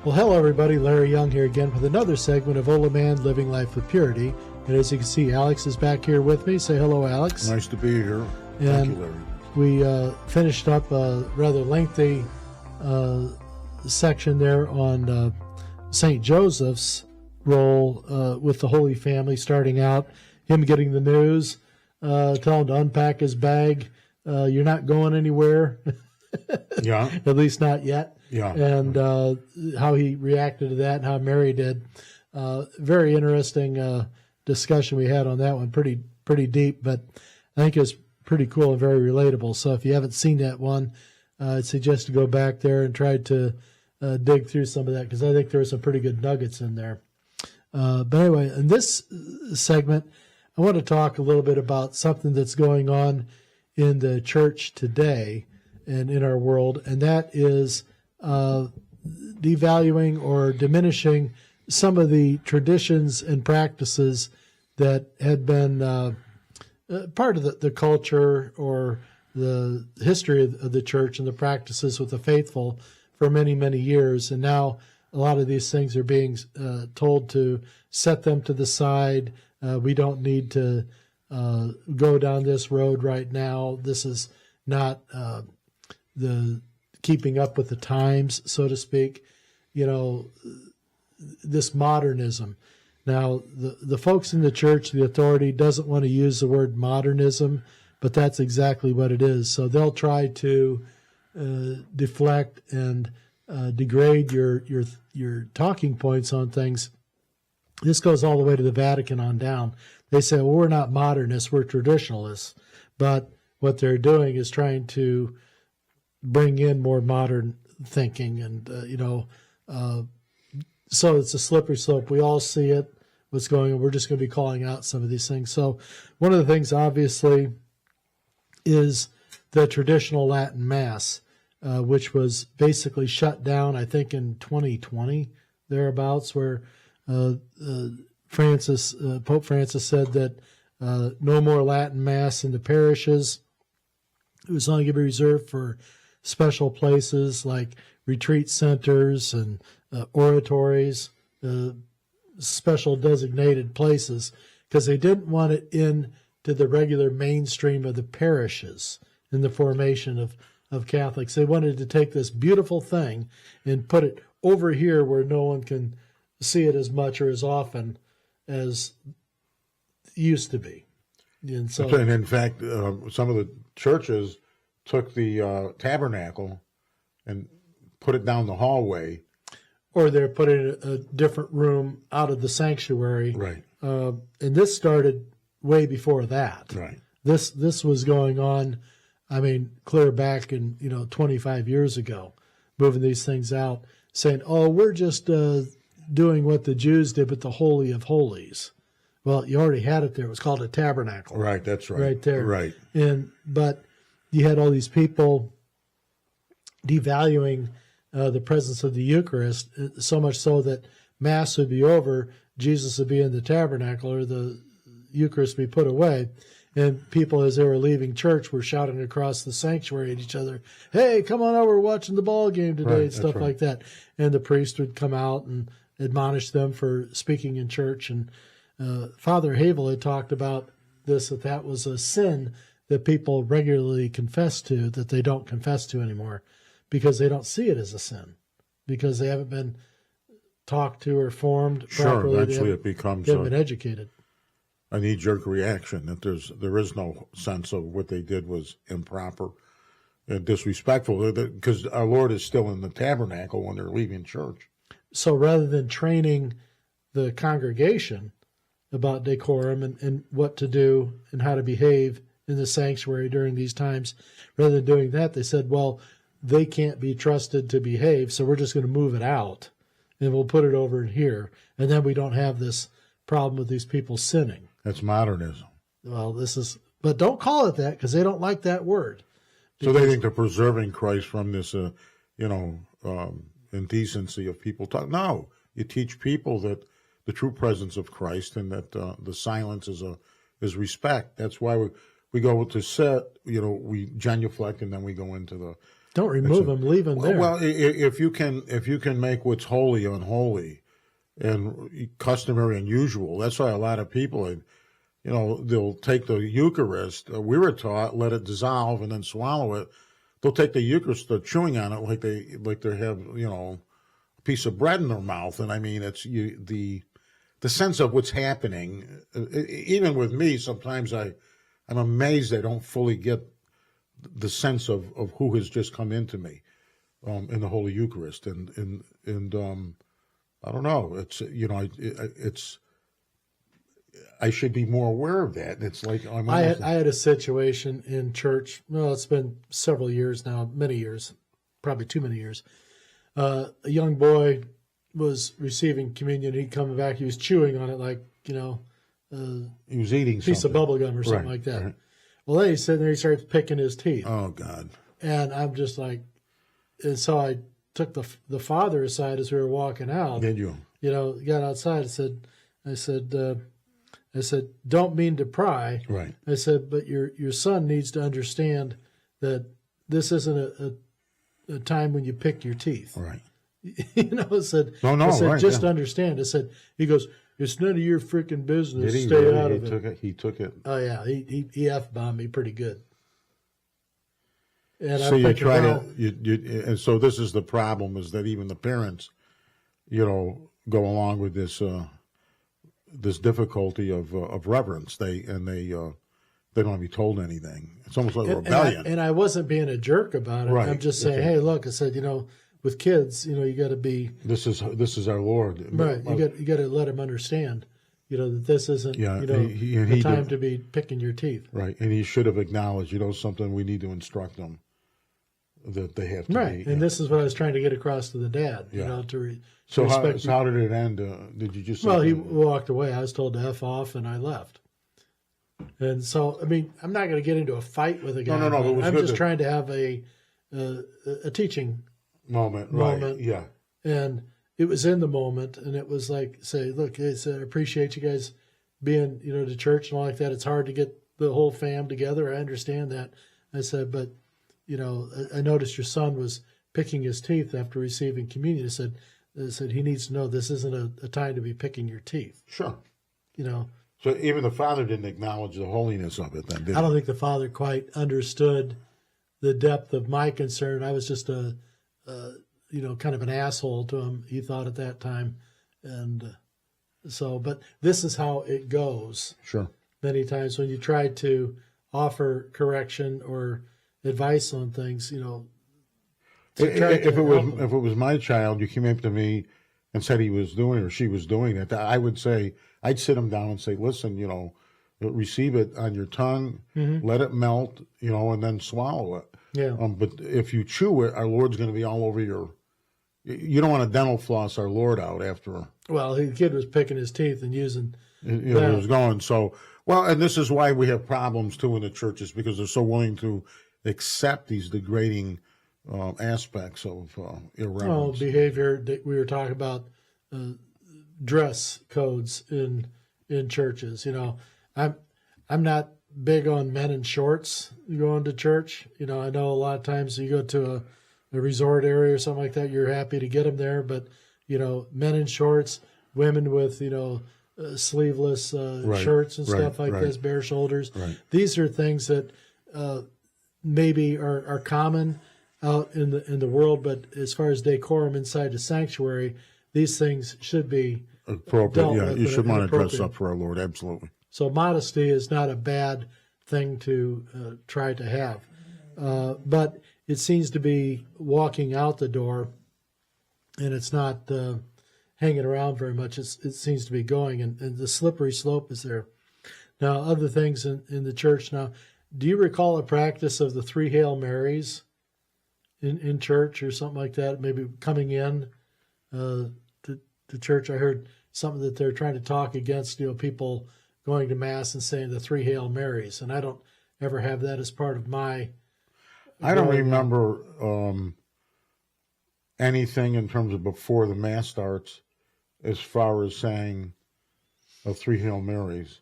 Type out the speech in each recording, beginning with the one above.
Well, hello everybody, Larry Young here again with another segment of Old Man Living Life with Purity. And as you can see, Alex is back here with me. Say hello, Alex. Nice to be here. Thank you, Larry. We finished up a rather lengthy section there on St. Joseph's role with the Holy Family, starting out, him getting the news, tell him to unpack his bag. You're not going anywhere. Yeah. At least not yet. Yeah. And how he reacted to that and how Mary did. Very interesting discussion we had on that one. Pretty deep, but I think it was pretty cool and very relatable. So if you haven't seen that one, I'd suggest to go back there and try to dig through some of that, because I think there were some pretty good nuggets in there. But anyway, in this segment, I want to talk a little bit about something that's going on in the church today and in our world, and that is devaluing or diminishing some of the traditions and practices that had been part of the culture or the history of the church and the practices with the faithful for many, many years. And now a lot of these things are being told to set them to the side. We don't need to go down this road right now. This is not the keeping up with the times, so to speak. You know, this modernism. Now, the folks in the church, the authority, doesn't want to use the word modernism, but that's exactly what it is. So they'll try to deflect and degrade your talking points on things. This goes all the way to the Vatican on down. They say, well, we're not modernists, we're traditionalists. But what they're doing is trying to bring in more modern thinking, and so it's a slippery slope. We all see it, what's going on. We're just going to be calling out some of these things. So one of the things, obviously, is the traditional Latin Mass, which was basically shut down, I think, in 2020, thereabouts, where Pope Francis said that no more Latin Mass in the parishes. It was only going to be reserved for special places like retreat centers and oratories, special designated places, because they didn't want it into the regular mainstream of the parishes in the formation of Catholics. They wanted to take this beautiful thing and put it over here where no one can see it as much or as often as it used to be. And so, and in fact, some of the churches took the tabernacle and put it down the hallway. Or they're putting a different room out of the sanctuary. Right. And this started way before that. Right. This was going on, I mean, clear back in, 25 years ago, moving these things out, saying, oh, we're just doing what the Jews did with the Holy of Holies. Well, you already had it there. It was called a tabernacle. Right, that's right. Right there. Right. But you had all these people devaluing the presence of the Eucharist, so much so that Mass would be over, Jesus would be in the tabernacle, or the Eucharist would be put away. And people, as they were leaving church, were shouting across the sanctuary at each other, hey, come on over, we're watching the ball game today, right, and stuff like that. And the priest would come out and admonish them for speaking in church. And Father Havel had talked about this, that was a sin that people regularly confess to, that they don't confess to anymore, because they don't see it as a sin, because they haven't been talked to or formed properly. Sure, eventually it becomes they haven't been educated. A knee-jerk reaction, that there is no sense of what they did was improper and disrespectful, because our Lord is still in the tabernacle when they're leaving church. So rather than training the congregation about decorum and what to do and how to behave in the sanctuary during these times, rather than doing that, they said, well, they can't be trusted to behave, so we're just going to move it out and we'll put it over here. And then we don't have this problem with these people sinning. That's modernism. Well, but don't call it that, because they don't like that word. So they think they're preserving Christ from this, indecency of people talk. No, you teach people that the true presence of Christ, and that the silence is respect. That's why we go to sit, we genuflect, and then we go into Don't remove them, leave them there. Well, if you can make what's holy unholy and customary unusual, that's why a lot of people, they'll take the Eucharist. We were taught let it dissolve and then swallow it. They'll take the Eucharist, they're chewing on it like they have a piece of bread in their mouth. And I mean, it's the sense of what's happening. Even with me, sometimes I'm amazed I don't fully get the sense of who has just come into me in the Holy Eucharist, and I don't know. It's I should be more aware of that. It's like I had a situation in church. Well, it's been several years now, many years, probably too many years. A young boy was receiving communion. He'd come back. He was chewing on it like he was eating a piece of bubble gum or something like that. Right. Well, then he's sitting there. He starts picking his teeth. Oh God! And I'm just like, and so I took the father aside as we were walking out. Did you? Got outside. I said, don't mean to pry. Right. I said, but your son needs to understand that this isn't a time when you pick your teeth. Right. I said, no, I said, right, just understand. I said, he goes, it's none of your freaking business. Did he Stay really? out of it. He took it. Oh yeah, he F-bombed me pretty good. And so you try to, and so this is the problem: is that even the parents, go along with this this difficulty of reverence. They don't want to be told anything. It's almost like a rebellion. And I wasn't being a jerk about it. Right. I'm just saying, hey, look, I said, with kids, you got to be. This is our Lord. Right. You got to let him understand, that this isn't, the time to be picking your teeth. Right. And he should have acknowledged, something we need to instruct them that they have to right. be. And this is what I was trying to get across to the dad, So how did it end? Did you just? Well, he walked away. I was told to F off, and I left. And so, I mean, I'm not going to get into a fight with a guy. No. I'm just trying to have a teaching moment. Right. Yeah. And it was in the moment, and it was like, say, look, I appreciate you guys being, to church and all like that. It's hard to get the whole fam together. I understand that. I said, but, I noticed your son was picking his teeth after receiving communion. I said he needs to know this isn't a time to be picking your teeth. Sure. So even the father didn't acknowledge the holiness of it then, did he? I don't think the father quite understood the depth of my concern. I was just kind of an asshole to him, he thought at that time. And but this is how it goes. Sure. Many times when you try to offer correction or advice on things, if it was my child, you came up to me and said he was doing or she was doing it, I would say, I'd sit him down and say, listen, receive it on your tongue, let it melt, and then swallow it. Yeah. But if you chew it, our Lord's going to be all over you don't want to dental floss our Lord out after. Well, the kid was picking his teeth and using. He was going. So, and this is why we have problems too in the churches, because they're so willing to accept these degrading aspects of irreverence. Behavior. We were talking about dress codes in churches. I'm not big on men in shorts going to church. I know a lot of times you go to a resort area or something like that, you're happy to get them there. But, men in shorts, women with, sleeveless shirts and stuff like this, bare shoulders. Right. These are things that maybe are common out in the world, but as far as decorum inside the sanctuary, these things should be appropriate. Yeah, you should want to dress up for our Lord, absolutely. So modesty is not a bad thing to try to have. But it seems to be walking out the door, and it's not hanging around very much. It seems to be going, and the slippery slope is there. Now, other things in the church. Now, do you recall a practice of the 3 Hail Marys in church or something like that? Maybe coming in to church. I heard something that they're trying to talk against, people going to Mass and saying the 3 Hail Marys, and I don't ever have that as part of my. I don't remember anything in terms of before the Mass starts as far as saying 3 Hail Marys.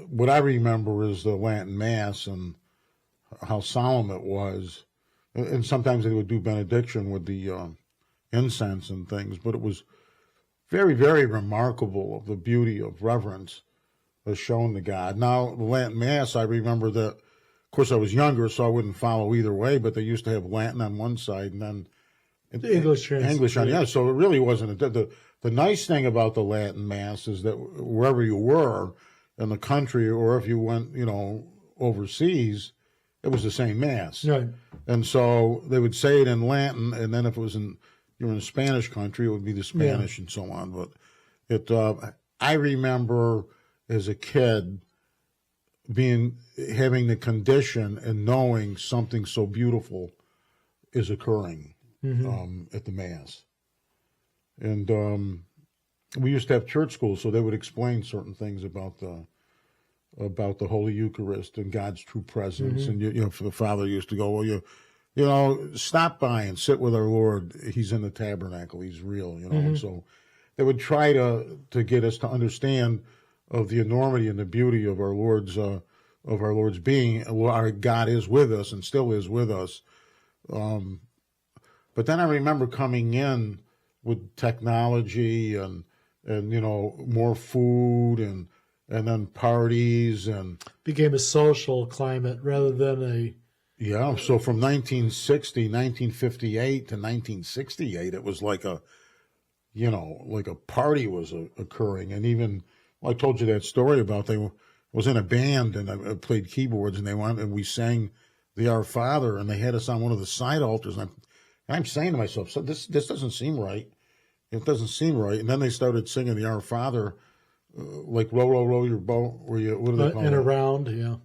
What I remember is the Latin Mass, and how solemn it was. And sometimes they would do benediction with the incense and things, but it was very, very remarkable of the beauty of reverence as shown to God. Now, the Latin Mass, I remember that, of course, I was younger, so I wouldn't follow either way, but they used to have Latin on one side and then The English on the other. So it really wasn't the nice thing about the Latin Mass is that wherever you were in the country, or if you went, overseas, it was the same Mass. Right. And so they would say it in Latin, and then if it was you were in a Spanish country, it would be the Spanish and so on. But I remember as a kid having the condition and knowing something so beautiful is occurring at the Mass. And we used to have church schools, so they would explain certain things about the Holy Eucharist and God's true presence. And the Father used to go, well, stop by and sit with our Lord. He's in the tabernacle. He's real. And so they would try to get us to understand of the enormity and the beauty of our Lord's being. Our God is with us and still is with us. But then I remember coming in with technology and more food and then parties and became a social climate rather than a. Yeah, so from 1958 to 1968, it was like a party was occurring. And even, I told you that story about was in a band and I played keyboards and they went and we sang the Our Father and they had us on one of the side altars. And I'm saying to myself, so this doesn't seem right. It doesn't seem right. And then they started singing the Our Father, like row, row, row your boat. What do they call it? In a round, yeah.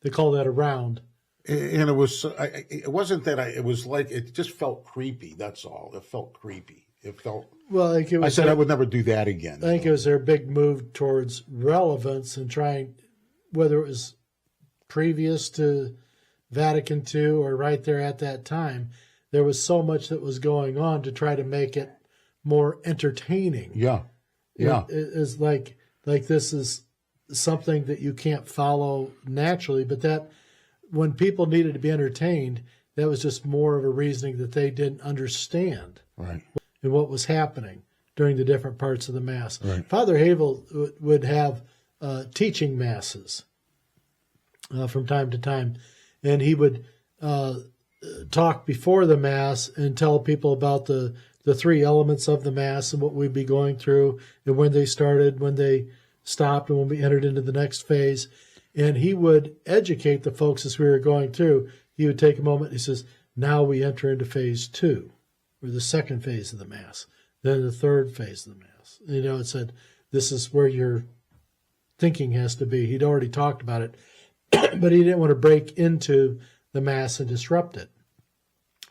They call that a round. And it was, it wasn't that it was like, it just felt creepy. That's all. It felt creepy. It felt, well, like it was, I said I would never do that again. I think it was their big move towards relevance and trying, whether it was previous to Vatican II or right there at that time, there was so much that was going on to try to make it more entertaining. Yeah. Yeah. It is like this is something that you can't follow naturally, but that when people needed to be entertained, that was just more of a reasoning that they didn't understand. Right. And what was happening during the different parts of the Mass. Right. Father Havel would have teaching Masses from time to time, and he would talk before the Mass and tell people about the three elements of the Mass and what we'd be going through and when they started, when they stopped, and when we entered into the next phase. And he would educate the folks as we were going through. He would take a moment. He says, now we enter into phase 2, or the second phase of the Mass, then the third phase of the Mass. It said, this is where your thinking has to be. He'd already talked about it, but he didn't want to break into the Mass and disrupt it.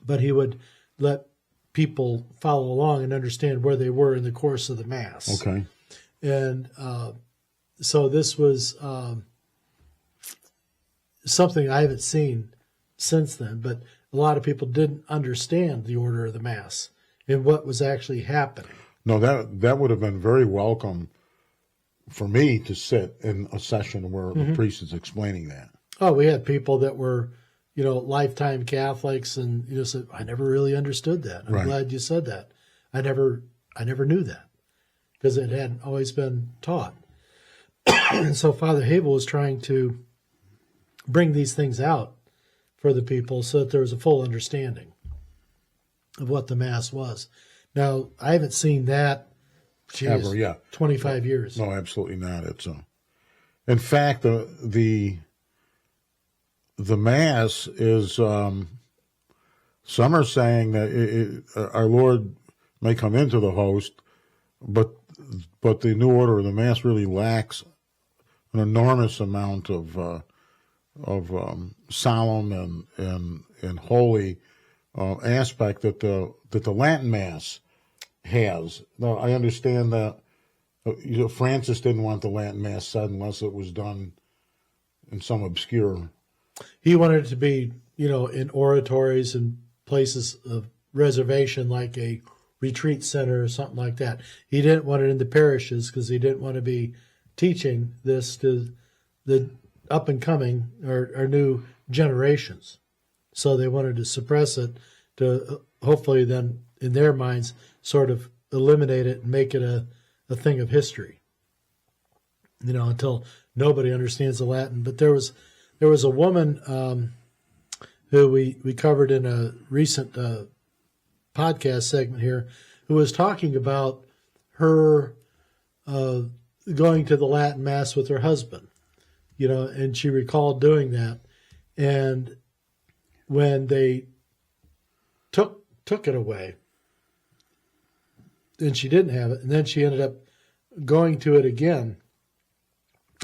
But he would let people follow along and understand where they were in the course of the Mass. Okay. And so this was something I haven't seen since then, but a lot of people didn't understand the order of the Mass and what was actually happening. No, that would have been very welcome for me to sit in a session where the priest is explaining that. Oh, we had people that were, lifetime Catholics and, said, I never really understood that. I'm glad you said that. I never knew that because it hadn't always been taught. And so Father Havel was trying to bring these things out for the people so that there was a full understanding of what the Mass was. Now, I haven't seen that Ever, yeah. 25 years. No, absolutely not. It's in fact, the Mass is, some are saying that our Lord may come into the host, but the new order of the Mass really lacks an enormous amount of solemn and holy aspect that the Latin Mass has. Now, I understand that Francis didn't want the Latin Mass said unless it was done in some obscure. He wanted it to be, in oratories and places of reservation, like a retreat center or something like that. He didn't want it in the parishes because he didn't want to be teaching this to the up and coming or new generations. So they wanted to suppress it to hopefully then, in their minds, sort of eliminate it and make it a thing of history. Until nobody understands the Latin. But there was a woman who we covered in a recent podcast segment here, who was talking about her going to the Latin Mass with her husband, and she recalled doing that. And when they took it away, and she didn't have it, and then she ended up going to it again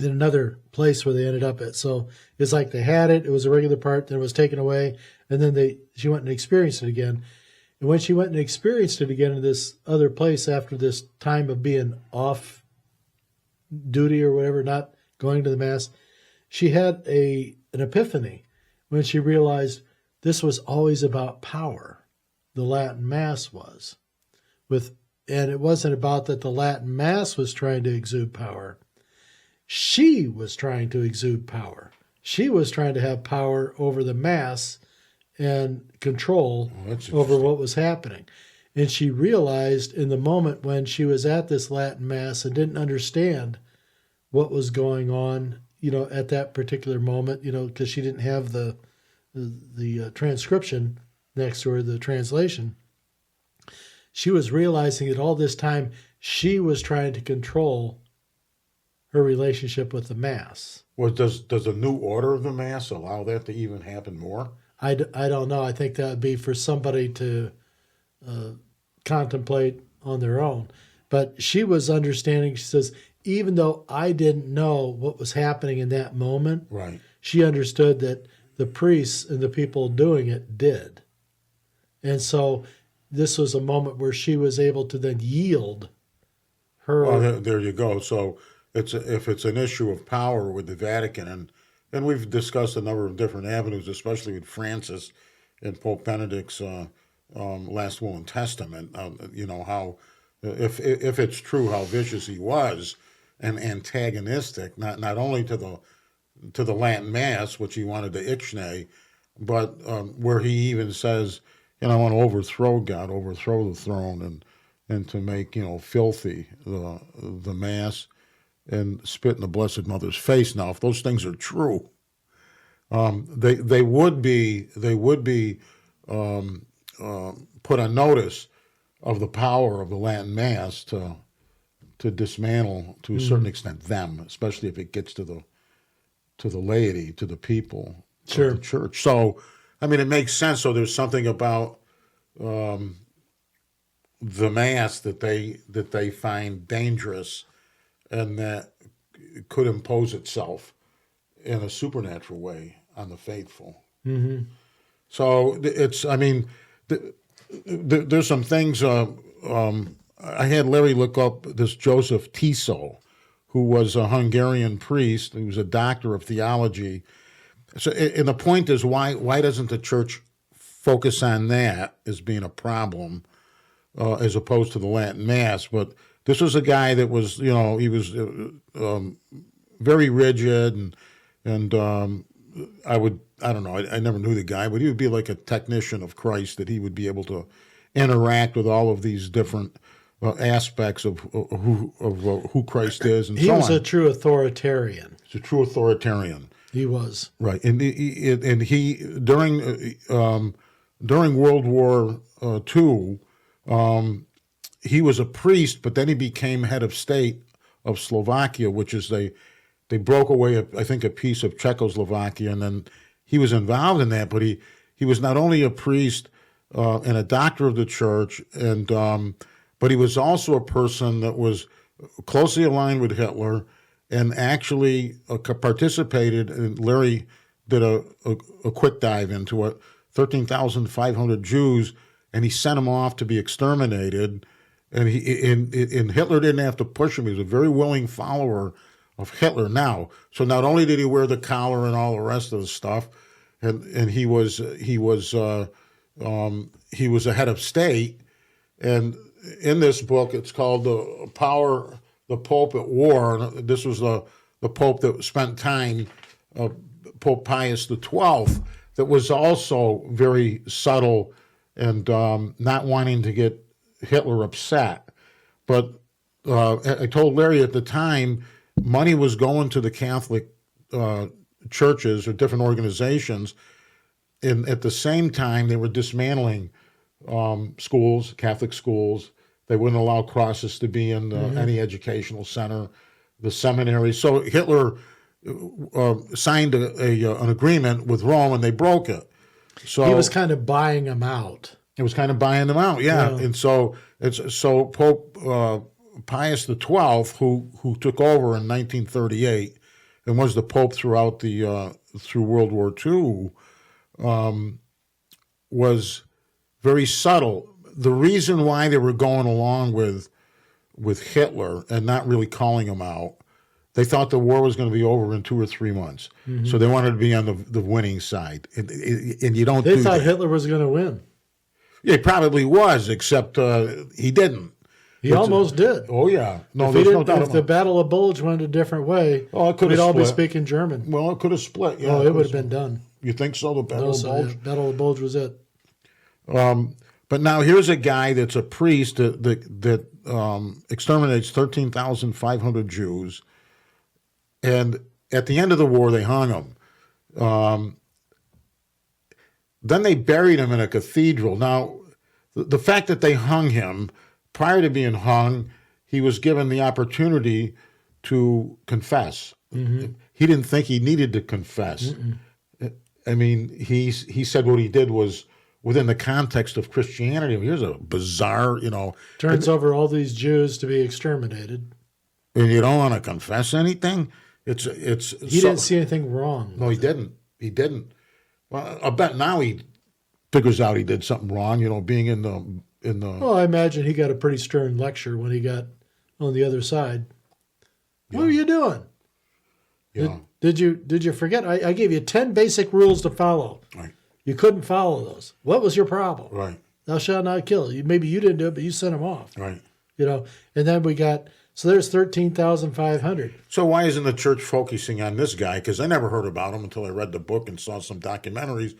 in another place where they ended up at. So it's like they had it, it was a regular part, then it was taken away, and then she went and experienced it again. And when she went and experienced it again in this other place after this time of being off duty or whatever, not going to the Mass, she had an epiphany when she realized this was always about power. The Latin Mass was. And it wasn't about that the Latin Mass was trying to exude power. She was trying to exude power. She was trying to have power over the Mass and control over what was happening. And she realized in the moment when she was at this Latin Mass and didn't understand what was going on, at that particular moment, because she didn't have the transcription next to her, the translation. She was realizing that all this time she was trying to control her relationship with the Mass. Well, does a new order of the Mass allow that to even happen more? I don't know. I think that would be for somebody to contemplate on their own. But she was understanding, she says, even though I didn't know what was happening in that moment, right, she understood that the priests and the people doing it did. And so this was a moment where she was able to then yield her. Well, there you go. So if it's an issue of power with the Vatican, and we've discussed a number of different avenues, especially with Francis and Pope Benedict's last will and testament. How if it's true how vicious he was and antagonistic, not only to the Latin Mass, which he wanted to ixnay, but where he even says, I want to overthrow God, overthrow the throne, and to make filthy the Mass, and spit in the Blessed Mother's face. Now, if those things are true, they would be put on notice of the power of the Latin Mass to dismantle, to a certain extent, them, especially if it gets to the laity, to the people of the church. So, it makes sense. So there's something about the Mass that they find dangerous, and that could impose itself in a supernatural way on the faithful. Mm-hmm. So there's some things. I had Larry look up this Joseph Tiso, who was a Hungarian priest. He was a doctor of theology. So, and the point is, why doesn't the church focus on that as being a problem, as opposed to the Latin Mass? But this was a guy that was, he was very rigid, and I don't know, I never knew the guy, but he would be like a technician of Christ, that he would be able to interact with all of these different aspects of who Christ is, and he so on. He was a true authoritarian. He's a true authoritarian. He was. Right, and he during World War II, he was a priest, but then he became head of state of Slovakia, which is they broke away, I think, a piece of Czechoslovakia, and then he was involved in that. But he was not only a priest and a doctor of the church, and but he was also a person that was closely aligned with Hitler, and actually participated. And Larry did a quick dive into it. 13,500 Jews, and he sent them off to be exterminated. And Hitler didn't have to push him. He was a very willing follower of Hitler now. So not only did he wear the collar and all the rest of the stuff, and he was a head of state. And in this book, it's called The Pope at War. This was the Pope that spent time Pope Pius XII that was also very subtle and not wanting to get Hitler upset. But I told Larry at the time, money was going to the Catholic churches or different organizations, and at the same time they were dismantling schools, Catholic schools. They wouldn't allow crosses to be in any educational center, the seminary. So Hitler signed an agreement with Rome, and they broke it. So he was kind of buying them out. It was kind of buying them out, yeah. And so Pope Pius XII, who took over in 1938 and was the Pope throughout through World War II, was very subtle. The reason why they were going along with Hitler and not really calling him out, they thought the war was going to be over in 2 or 3 months. So they wanted to be on the winning side. And you don't do that. They thought Hitler was going to win. It probably was, except he didn't. He almost did. Oh, yeah. No, if there's no doubt if the Battle of Bulge went a different way, we'd all be speaking German. Well, it could have split. Yeah, it would have been done. You think so? The Battle of Bulge? Yeah, Battle of Bulge was it. But now here's a guy that's a priest that exterminates 13,500 Jews, and at the end of the war they hung him. Then they buried him in a cathedral. Now, the fact that they hung him, prior to being hung, he was given the opportunity to confess. He didn't think he needed to confess. I mean, he said what he did was within the context of Christianity. Here's a bizarre, turns over all these Jews to be exterminated. And you don't want to confess anything? He didn't see anything wrong. No, he didn't. He didn't. Well, I bet now he figures out he did something wrong, being in the. Well, I imagine he got a pretty stern lecture when he got on the other side. What are you doing? Yeah. Did you forget? I gave you 10 basic rules to follow. Right. You couldn't follow those. What was your problem? Right. Thou shalt not kill. Maybe you didn't do it, but you sent him off. Right. And then we got, so there's 13,500. So why isn't the church focusing on this guy? Because I never heard about him until I read the book and saw some documentaries.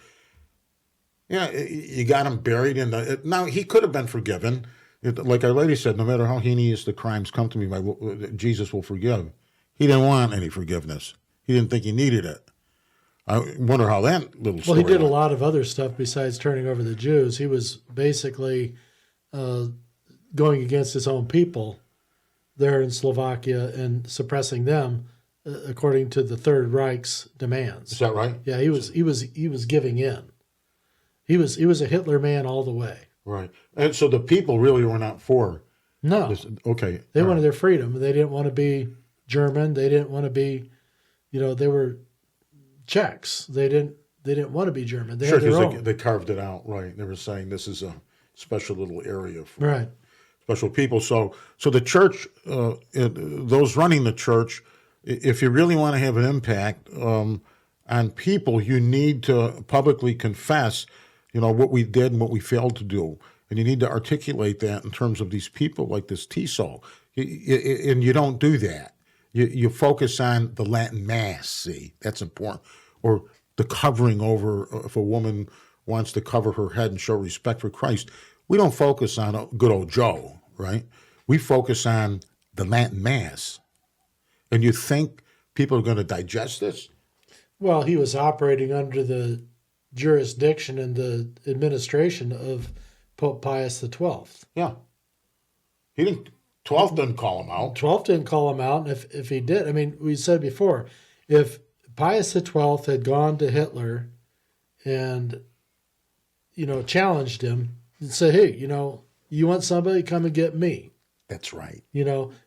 Yeah, you got him buried in the. Now, he could have been forgiven. Like our lady said, no matter how heinous the crimes come to me, Jesus will forgive. He didn't want any forgiveness. He didn't think he needed it. I wonder how that little story Well, he did went. a lot of other stuff besides turning over the Jews. He was basically going against his own people there in Slovakia and suppressing them according to the Third Reich's demands. Is that right? Yeah, he was giving in. He was a Hitler man all the way. Right. And so the people really were not for No. this. Okay. They all wanted right. their freedom. They didn't want to be German. They didn't want to be, they were Czechs. They didn't want to be German. They Sure, had their because own. they carved it out, right? They were saying this is a special little area for Right. special people. So the church, those running the church, if you really want to have an impact on people, you need to publicly confess, what we did and what we failed to do. And you need to articulate that in terms of these people like this Tiso. And you don't do that. You focus on the Latin Mass, see, that's important. Or the covering over, if a woman wants to cover her head and show respect for Christ. We don't focus on good old Joe, right? We focus on the Latin Mass. And you think people are going to digest this? Well, he was operating under the jurisdiction and the administration of Pope Pius XII. Yeah. 12 didn't call him out. 12 didn't call him out, and if he did, we said before, if Pius XII had gone to Hitler and, challenged him and said, hey, you want somebody, come and get me. That's right.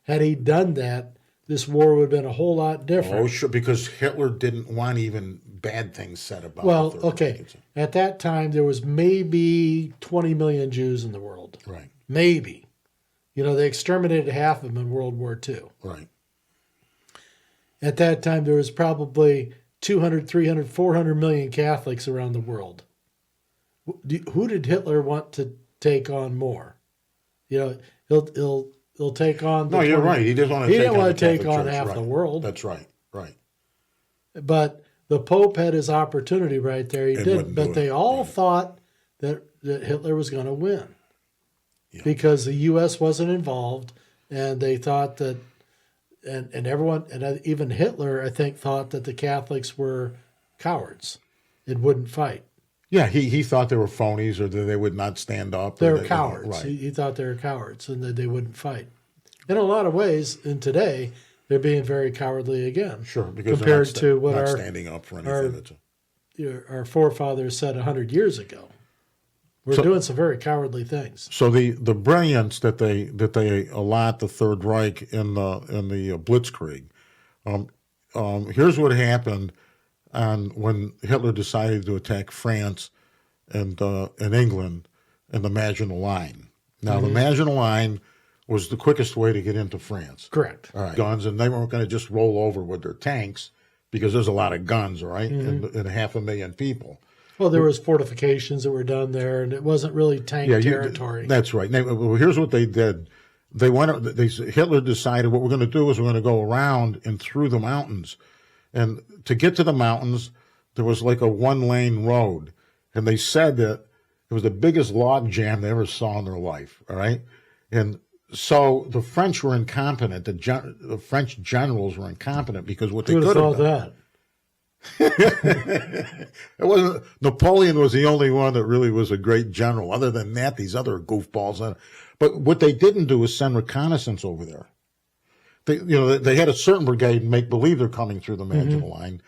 Had he done that, this war would have been a whole lot different. Oh, sure, because Hitler didn't want even bad things said about Well, the Third okay. Reich. At that time, there was maybe 20 million Jews in the world. Right. Maybe. They exterminated half of them in World War II. Right. At that time, there was probably 200, 300, 400 million Catholics around the world. Who did Hitler want to take on more? He'll take on. No, you're right. He didn't want to. He didn't want to take Catholic on Church. half Right. the world. That's right. Right. But the Pope had his opportunity right there. He did, but they all thought that Hitler was going to win because the U.S. wasn't involved, and they thought that, and everyone, and even Hitler, I think, thought that the Catholics were cowards and wouldn't fight. Yeah, he thought they were phonies or that they would not stand up. They were cowards. Right. He thought they were cowards and that they wouldn't fight. In a lot of ways, in today, they're being very cowardly again. Sure, because compared they're to what not standing up for anything. Our forefathers said 100 years ago. We're doing some very cowardly things. So the brilliance that they allot the Third Reich in the Blitzkrieg. Here's what happened when Hitler decided to attack France and England and the Maginot Line. Now the Maginot Line was the quickest way to get into France. Correct. All right. Guns, and they weren't going to just roll over with their tanks because there's a lot of guns, all right, and 500,000 people. Well, there was fortifications that were done there, and it wasn't really tank territory. That's right. Now, well, here's what they did. Hitler decided what we're going to do is we're going to go around and through the mountains. And to get to the mountains, there was like a one-lane road. And they said that it was the biggest log jam they ever saw in their life, all right? And so the French were incompetent. The French generals were incompetent because what they could have done. It wasn't. Napoleon was the only one that really was a great general. Other than that, these other goofballs. But what they didn't do is send reconnaissance over there. They had a certain brigade make believe they're coming through the Maginot Line.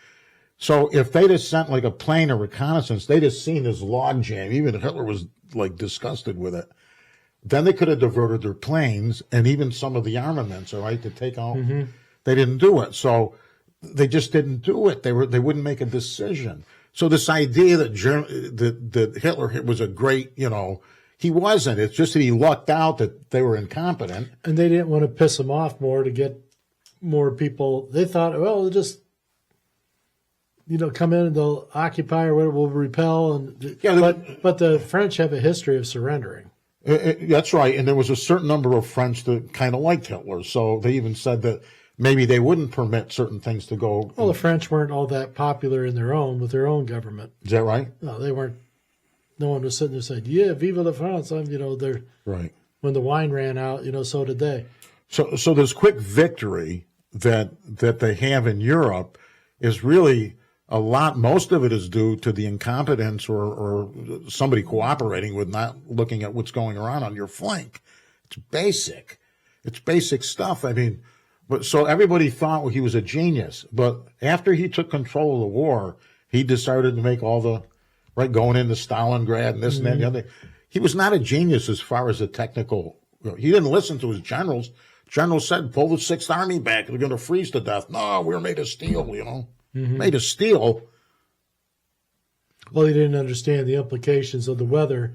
So if they'd have sent like a plane of reconnaissance, they'd have seen this log jam. Even Hitler was like disgusted with it. Then they could have diverted their planes and even some of the armaments, all right, to take out. They didn't do it. So they just didn't do it. They wouldn't make a decision. So this idea that Hitler was a great, he wasn't. It's just that he lucked out that they were incompetent. And they didn't want to piss him off more to get more people. They thought, well, they'll just, come in and they'll occupy or whatever, we'll repel. But the French have a history of surrendering. That's right. And there was a certain number of French that kind of liked Hitler. So they even said that maybe they wouldn't permit certain things to go. Well, the French weren't all that popular with their own government. Is that right? No, they weren't. No one was sitting there saying, "Yeah, vive la France." They're right. When the wine ran out, so did they. So this quick victory that they have in Europe is really a lot. Most of it is due to the incompetence or somebody cooperating with not looking at what's going on your flank. It's basic. It's basic stuff. I mean. But so everybody thought he was a genius. But after he took control of the war, he decided to make all the going into Stalingrad and this and that and the other. He was not a genius as far as the technical. He didn't listen to his generals. Generals said, "Pull the Sixth Army back. They're going to freeze to death." No, we're made of steel. Made of steel. Well, he didn't understand the implications of the weather,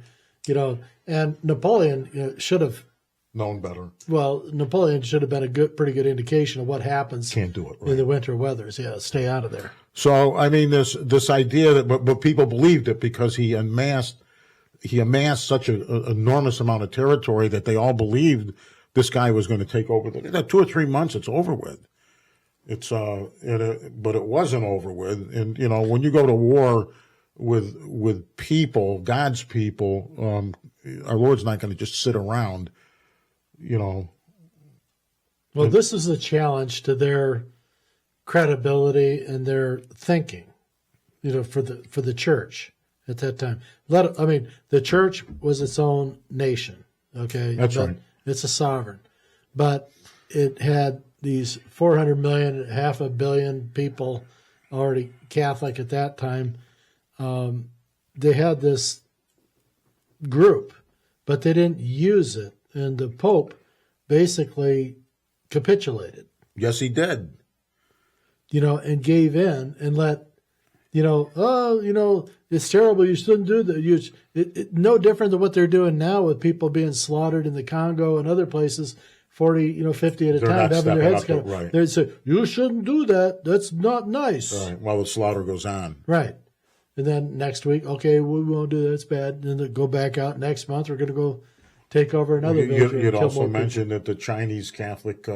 And Napoleon should have known better. Well, Napoleon should have been a pretty good indication of what happens. Can't do it right. In the winter weathers. Yeah, stay out of there. So I mean, this idea that, but people believed it because he amassed such an enormous amount of territory that they all believed this guy was going to take over. 2 or 3 months, it's over with. It's but it wasn't over with. And when you go to war with people, God's people, our Lord's not going to just sit around. Well, this is a challenge to their credibility and their thinking, for the church at that time. The church was its own nation. Okay, that's right. It's a sovereign, but it had these 400 million, 500 million people already Catholic at that time. They had this group, but they didn't use it. And the Pope basically capitulated. Yes, he did. And gave in and let, it's terrible. You shouldn't do that. No different than what they're doing now with people being slaughtered in the Congo and other places, 40, 50 at a time, having their heads cut off. Right. They say, you shouldn't do that. That's not nice. Right. While the slaughter goes on. Right. And then next week, okay, we won't do that. It's bad. And then they go back out next month. We're going to go take over another village. You'd also mentioned that the Chinese Catholic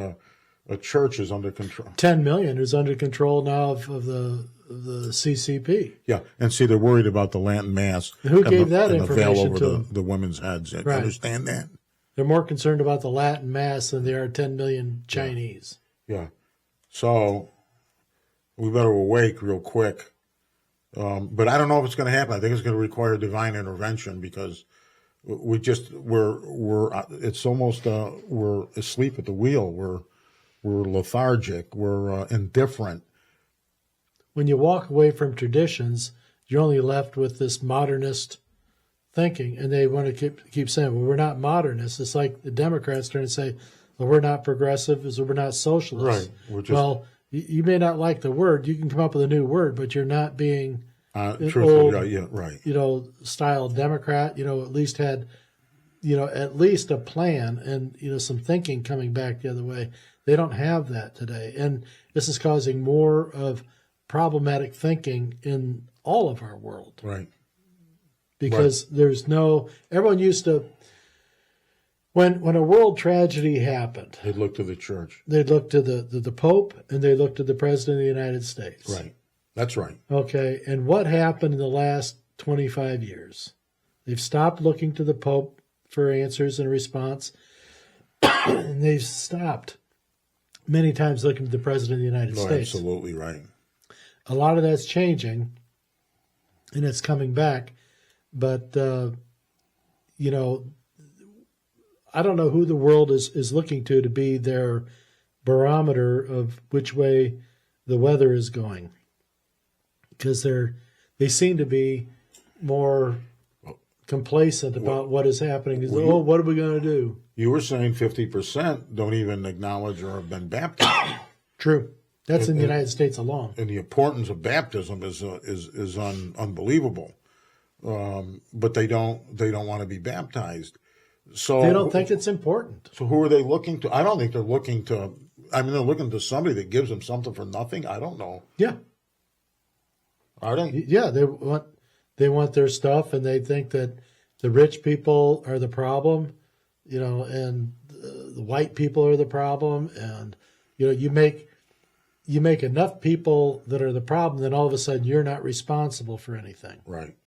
Church is under control. 10 million is under control now of the the CCP. Yeah, and see, they're worried about the Latin Mass. Who and gave that and the veil information over to them? the women's heads. You Right. understand that? They're more concerned about the Latin Mass than they are 10 million Chinese. Yeah. So we better awake real quick. But I don't know if it's going to happen. I think it's going to require divine intervention because we're it's almost we're asleep at the wheel. We're lethargic. We're indifferent. When you walk away from traditions, you're only left with this modernist thinking, and they want to keep saying, well, we're not modernists. It's like the Democrats trying to say, well, we're not progressive, so we're not socialists. Right. Well, you may not like the word. You can come up with a new word, but you're not being Truthfully, old, yeah, right. Style Democrat. At least had, at least a plan and, some thinking coming back the other way. They don't have that today. And this is causing more of problematic thinking in all of our world. Right. Because there's everyone used to, when a world tragedy happened, They look to the church. they'd look to the Pope and they looked to the President of the United States. Right. That's right. Okay. And what happened in the last 25 years? They've stopped looking to the Pope for answers and response. And they've stopped many times looking to the President of the United States. Absolutely right. A lot of that's changing and it's coming back. But, I don't know who the world is looking to be their barometer of which way the weather is going. Because they seem to be more complacent about what is happening. What are we going to do? You were saying 50% don't even acknowledge or have been baptized. True. That's in the United States alone. And the importance of baptism is unbelievable. But they don't want to be baptized. So They don't think it's important. So who are they looking to? I don't think they're looking to. I mean, they're looking to somebody that gives them something for nothing. I don't know. Yeah. Are they? Yeah, they want their stuff, and they think that the rich people are the problem, and the white people are the problem, and you make enough people that are the problem, then all of a sudden you're not responsible for anything. Right.